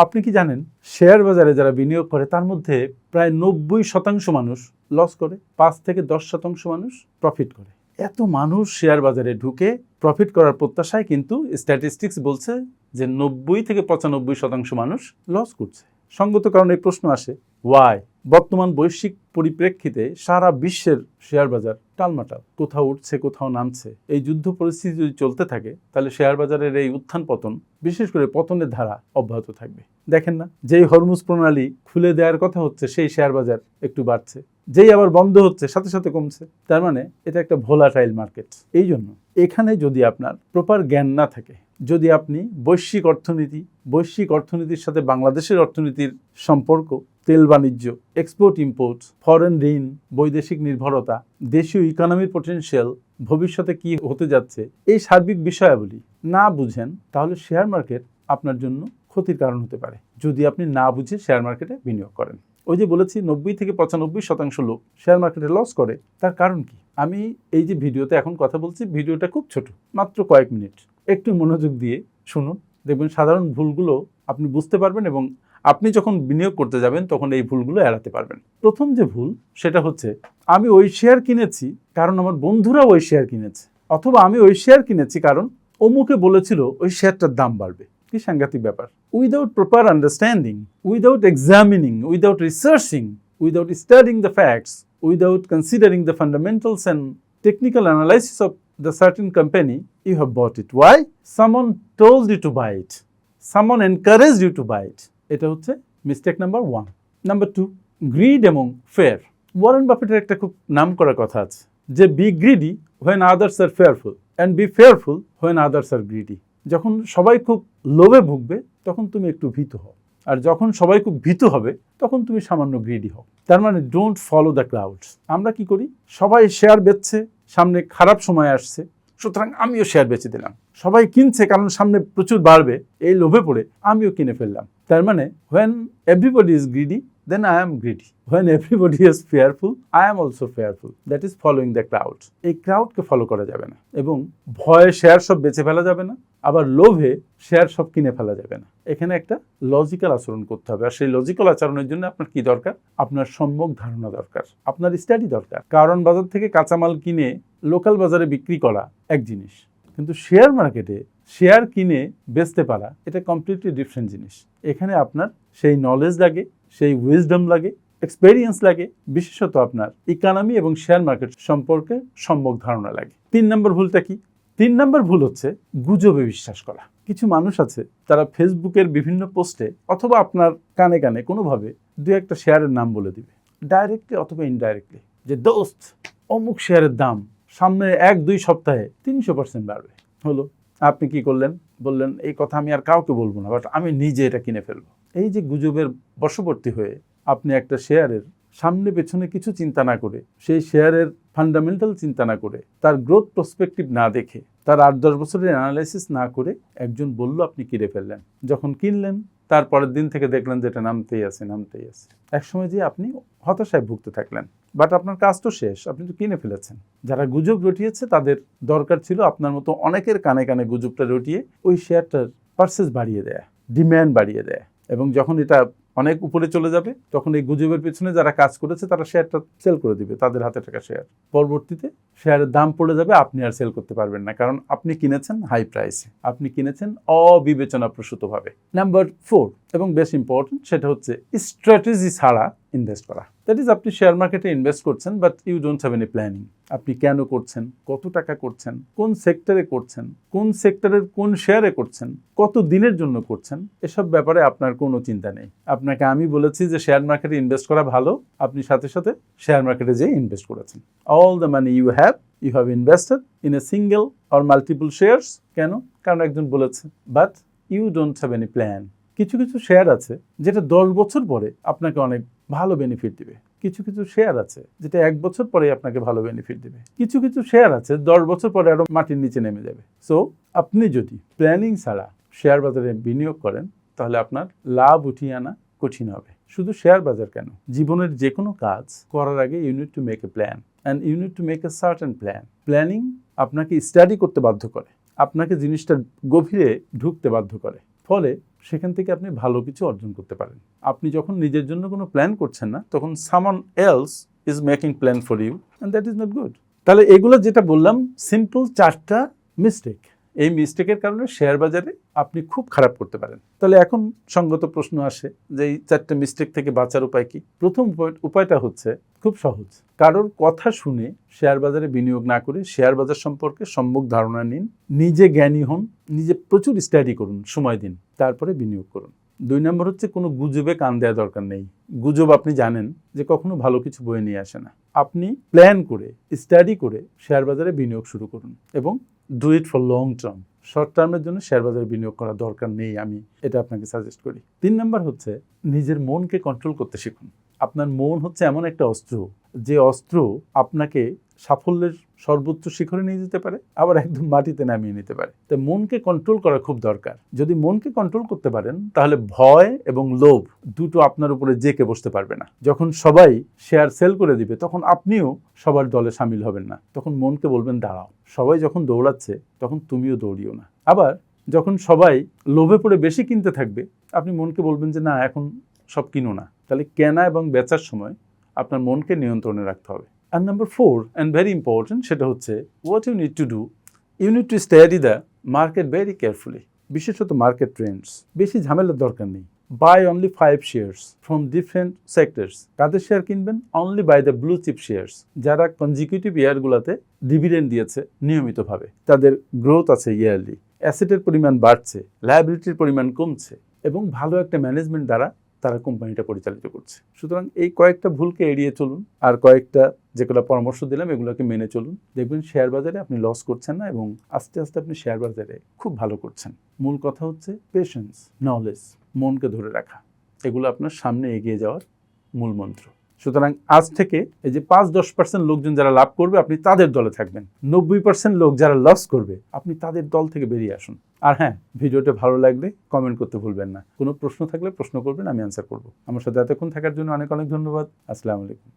আপনি কি জানেন শেয়ার বাজারে যারা বিনিয়োগ করে তার মধ্যে প্রায় 90% মানুষ লস করে, 5 থেকে 10% মানুষ প্রফিট করে। এত মানুষ শেয়ার বাজারে ঢুকে প্রফিট করার প্রত্যাশায় কিন্তু স্ট্যাটিস্টিক্স বলছে যে 90 থেকে 95% মানুষ লস করছে। সঙ্গত কারণে এই প্রশ্ন আসে, ওয়াই? বর্তমান বৈশ্বিক পরিপ্রেক্ষিতে সারা বিশ্বের শেয়ার বাজার টালমাটাল, কোথাও উঠছে কোথাও নামছে। এই যুদ্ধ পরিস্থিতি যদি চলতে থাকে তাহলে শেয়ার বাজারের এই উত্থান পতন, বিশেষ করে পতনের ধারা অব্যাহত থাকবে। দেখেন না, যেই হরমুজ প্রণালী খুলে দেওয়ার কথা হচ্ছে সেই শেয়ার বাজার একটু বাড়ছে, যেই আবার বন্ধ হচ্ছে সাথে সাথে কমছে। তার মানে এটা একটা ভোলাটাইল মার্কেট। এই জন্য এখানে যদি আপনার প্রপার জ্ঞান না থাকে, যদি আপনি বৈশ্বিক অর্থনীতির সাথে বাংলাদেশের অর্থনীতির সম্পর্ক, তেল বাণিজ্য, এক্সপোর্ট ইম্পোর্ট, ফরেন ঋণ, বৈদেশিক নির্ভরতা, দেশীয় ইকোনমির পটেনশিয়াল, ভবিষ্যতে কি হতে যাচ্ছে, এই সার্বিক বিষয়াবলী না বুঝেন তাহলে শেয়ার মার্কেট আপনার জন্য ক্ষতির কারণ হতে পারে, যদি আপনি না বুঝে শেয়ার মার্কেটে বিনিয়োগ করেন। ওই যে বলেছি 90 থেকে 95% লোক শেয়ার মার্কেটে লস করে। তার কারণ কি? আমি এই যে ভিডিওতে এখন কথা বলছি, ভিডিওটা খুব ছোট, মাত্র কয়েক মিনিট। একটু মনোযোগ দিয়ে শুনুন, দেখবেন সাধারণ ভুলগুলো আপনি বুঝতে পারবেন এবং আপনি যখন বিনিয়োগ করতে যাবেন তখন এই ভুলগুলো এড়াতে পারবেন। প্রথম যে ভুল সেটা হচ্ছে, আমি ওই শেয়ার কিনেছি কারণ আমার বন্ধুরা ওই শেয়ার কিনেছে, অথবা আমি ওই শেয়ার কিনেছি কারণ অমুকে বলেছিল ওই শেয়ারটার দাম বাড়বে। কি সাংঘাতিক ব্যাপার! Without proper understanding, without examining, without researching, without studying the facts, without considering the fundamentals and technical analysis of the certain company, you have bought it. Why? Someone told you to buy it. Someone encouraged you to buy it. এটা হচ্ছে mistake number 1। Number 2, greed এবং fear. Warren বাফেটের একটা খুব নাম করা কথা আছে যে, be greedy when others are fearful and be fearful when others are greedy. যখন সবাই খুব লোভে ভুগবে তখন তুমি একটু ভীত হও, আর যখন সবাই খুব ভীত হবে তখন তুমি সামান্য গ্রিডি হও। তার মানে ডোন্ট ফলো দ্য ক্রাউডস। আমরা কি করি? সবাই শেয়ার বেচছে, সামনে খারাপ সময় আসছে, সুতরাং আমিও শেয়ার বেচে দিলাম। সবাই কিনছে কারণ সামনে প্রচুর বাড়বে, এই লোভে পড়ে আমিও কিনে ফেললাম। তার মানে when everybody is greedy, then I am greedy. When everybody is fearful, I am also fearful. That is following the crowd. এই ক্রাউডকে ফলো করা যাবে না, এবং ভয়ে শেয়ার সব বেচে ফেলা যাবে না, আবার লোভে শেয়ার সব কিনে ফেলা যাবে না। এখানে একটা লজিক্যাল আচরণ করতে হবে, আর সেই লজিক্যাল আচরণের জন্য আপনার কি দরকার? আপনার সম্যক ধারণা দরকার, আপনার স্টাডি দরকার। কারণ বাজার থেকে কাঁচামাল কিনে লোকাল বাজারে বিক্রি করা এক জিনিস, কিন্তু শেয়ার মার্কেটে শেয়ার কিনে বেচতে পারা এটা কমপ্লিটলি ডিফারেন্ট জিনিস। এখানে আপনার সেই নলেজ লাগে, সেই উইজডম লাগে, এক্সপেরিয়েন্স লাগে, বিশেষত আপনার ইকোনমি এবং শেয়ার মার্কেট সম্পর্কে সম্যক ধারণা লাগে। 3 নম্বর ভুলটা কি? 3 নম্বর ভুল হচ্ছে গুজবে বিশ্বাস করা। কিছু মানুষ আছে তারা ফেসবুকের বিভিন্ন পোস্টে অথবা আপনার কানে কানে কোনোভাবে দু একটা শেয়ারের নাম বলে দিবে, ডাইরেক্টলি অথবা ইনডাইরেক্টলি, যে দোস্ত অমুক শেয়ারের দাম সামনে 1-2 সপ্তাহে 300% বাড়বে। হলো, আপনি কি করলেন? বললেন এই কথা আমি আর কাউকে বলবো না, বাট আমি নিজে এটা কিনে ফেলবো। এই যে গুজবের বশবর্তী হয়ে আপনি একটা শেয়ারের সামনে পেছনে কিছু চিন্তা না করে, সেই শেয়ারের ফান্ডামেন্টাল চিন্তা না করে, তার গ্রোথ প্রসপেক্টিভ না দেখে, তার 8-10 বছরের অ্যানালাইসিস না করে একজন বলল আপনি কিনে ফেললেন। যখন কিনলেন তার পরের দিন থেকে দেখলেন যে এটা নামতেই আছে। একসময় যে আপনি হতাশায় ভুগতে থাকলেন, বাট আপনার কাজ তো শেষ, আপনি তো কিনে ফেলেছেন। যারা গুজব রটিয়েছে তাদের দরকার ছিল আপনার মতো অনেকের কানে কানে গুজবটা রটিয়ে ওই শেয়ারটার পারচেজ বাড়িয়ে দেয়া, ডিম্যান্ড বাড়িয়ে দেয়া, এবং যখন এটা অনেক উপরে চলে যাবে তখন এই গুজবের পেছনে যারা কাজ করেছে তারা শেয়ারটা সেল করে দিবে, তাদের হাতে টাকা শেয়ার। পরবর্তীতে শেয়ারের দাম পড়ে যাবে, আপনি আর সেল করতে পারবেন না, কারণ আপনি কিনেছেন হাই প্রাইসে, আপনি কিনেছেন অবিবেচনাপ্রসূতভাবে। নাম্বার 4 এবং বেশ ইম্পর্টেন্ট, সেটা হচ্ছে স্ট্র্যাটেজি ছাড়া ইনভেস্ট করা। দ্যাট ইজ, আপনি শেয়ার মার্কেটে ইনভেস্ট করছেন but you don't have any planning. আপনি কেন করছেন, কত টাকা করছেন, কোন সেক্টরে করছেন, কোন সেক্টরের কোন শেয়ারে করছেন, কত দিনের জন্য করছেন, এসব ব্যাপারে আপনার কোনো চিন্তা নেই। আপনাকে আমি বলেছি যে শেয়ার মার্কেটে ইনভেস্ট করা ভালো, আপনি সাথে সাথে শেয়ার মার্কেটে যেয়ে ইনভেস্ট করেছেন। All the money you have invested in a single or multiple shares. কেন? কারণ একজন বলেছে, but you don't have any plan. কিছু কিছু শেয়ার আছে যেটা 10 বছর পরে আপনাকে অনেক ভালো বেনিফিট দিবে, কিছু কিছু শেয়ার আছে যেটা 1 বছর পরে আপনাকে ভালো বেনিফিট দিবে, কিছু কিছু শেয়ার আছে 10 বছর পরে আরো মাটির নিচে নেমে যাবে। সো আপনি যদি প্ল্যানিং ছাড়া শেয়ার বাজারে বিনিয়োগ করেন তাহলে আপনার লাভ উঠিয়ে আনা কঠিন হবে। শুধু শেয়ার বাজার কেন, জীবনের যে কোনো কাজ করার আগে you need to make a plan, and you need to make a certain plan. Planning আপনাকে স্টাডি করতে বাধ্য করে, আপনাকে জিনিসটা গভীরে ঢুকতে বাধ্য করে। ফলে সেখান থেকে আপনি ভালো কিছু অর্জন করতে পারেন। আপনি যখন নিজের জন্য কোনো প্ল্যান করছেন না, তখন someone else is making plan for you and that is not good. তাহলে এগুলো যেটা বললাম সিম্পল 4টা মিস্টেক, এই মিস্টেকের কারণে শেয়ার বাজারে আপনি খুব খারাপ করতে পারেন। তাহলে এখন সঙ্গত প্রশ্ন আসে যে এই 4টা মিস্টেক থেকে বাঁচার উপায় কি? প্রথম উপায়টা হচ্ছে খুব সহজ। কারোর কথা শুনে শেয়ার বাজারে বিনিয়োগ না করে শেয়ার বাজার সম্পর্কে সম্যক ধারণা নিন, নিজে জ্ঞানী হন, নিজে প্রচুর স্টাডি করুন, সময় দিন, তারপরে বিনিয়োগ করুন। 2 নম্বর হচ্ছে কোনো গুজবে কান দেওয়া দরকার নেই। গুজব আপনি জানেন যে কখনো ভালো কিছু বয়ে নিয়ে আসে না। আপনি প্ল্যান করে স্টাডি করে শেয়ার বাজারে বিনিয়োগ শুরু করুন এবং do it for long term. Short টার্মের জন্য শেয়ার বাজারে বিনিয়োগ করার দরকার নেই, আমি এটা আপনাকে সাজেস্ট করি। 3 নম্বর হচ্ছে নিজের মনকে কন্ট্রোল করতে শিখুন। আপনার মন হচ্ছে এমন একটা অস্ত্র, যে অস্ত্র আপনাকে সাফল্যের সর্বোচ্চ শিখরে নিয়ে যেতে পারে, আবার একদম মাটিতে নামিয়ে নিতে পারে। তো মনকে কন্ট্রোল করা খুব দরকার। যদি মনকে কন্ট্রোল করতে পারেন তাহলে ভয় এবং লোভ দুটো আপনার উপরে জেকে বসতে পারবে না। যখন সবাই শেয়ার সেল করে দিবে তখন আপনিও সবার দলে সামিল হবেন না। তখন মনকে বলবেন দাঁড়াও, সবাই যখন দৌড়াচ্ছে তখন তুমিও দৌড়িও না। আবার যখন সবাই লোভে পড়ে বেশি কিনতে থাকবে, আপনি মনকে বলবেন যে না, এখন সব কিনো না। তাহলে কেনা এবং বেচার সময় আপনার মনকে নিয়ন্ত্রণে রাখতে হবে। আর নাম্বার 4 অ্যান্ড ভেরি ইম্পর্টেন্ট, সেটা হচ্ছে what you need to do, you need to study the market very carefully. বিশেষত মার্কেট ট্রেন্ডস। বেশি ঝামেলার দরকার নেই। Buy only 5 shares from different sectors. কাদের শেয়ার কিনবেন? Only buy the blue chip shares, যারা কনজিকিউটিভ ইয়ারগুলোতে ডিভিডেন্ড দিয়েছে নিয়মিতভাবে, তাদের গ্রোথ আছে ইয়ারলি, অ্যাসেটের পরিমাণ বাড়ছে, লায়াবিলিটির পরিমাণ কমছে এবং ভালো একটা ম্যানেজমেন্ট দ্বারা তারা কোম্পানিটা পরিচালিত করছে। সুতরাং এই কয়েকটা ভুলকে এড়িয়ে চলুন, আর কয়েকটা যেগুলো পরামর্শ দিলাম এগুলোকে মেনে চলুন। দেখবেন শেয়ার বাজারে আপনি লস করছেন না এবং আস্তে আস্তে আপনি শেয়ার বাজারে খুব ভালো করছেন। মূল কথা হচ্ছে পেশেন্স, নলেজ, মনকে ধরে রাখা, এগুলো আপনার সামনে এগিয়ে যাওয়ার মূল মন্ত্র। সুতরাং আজ থেকে এই যে 5-10% লোকজন যারা লাভ করবে আপনি তাদের দলে থাকবেন, 90% লোক যারা লস করবে আপনি তাদের দল থেকে বেরিয়ে আসুন। আর হ্যাঁ, ভিডিওটা ভালো লাগলে কমেন্ট করতে ভুলবেন না। কোনো প্রশ্ন থাকলে প্রশ্ন করবেন, আমি অ্যান্সার করব। আমার সাথে এতক্ষণ থাকার জন্য অনেক অনেক ধন্যবাদ। আসসালামু আলাইকুম।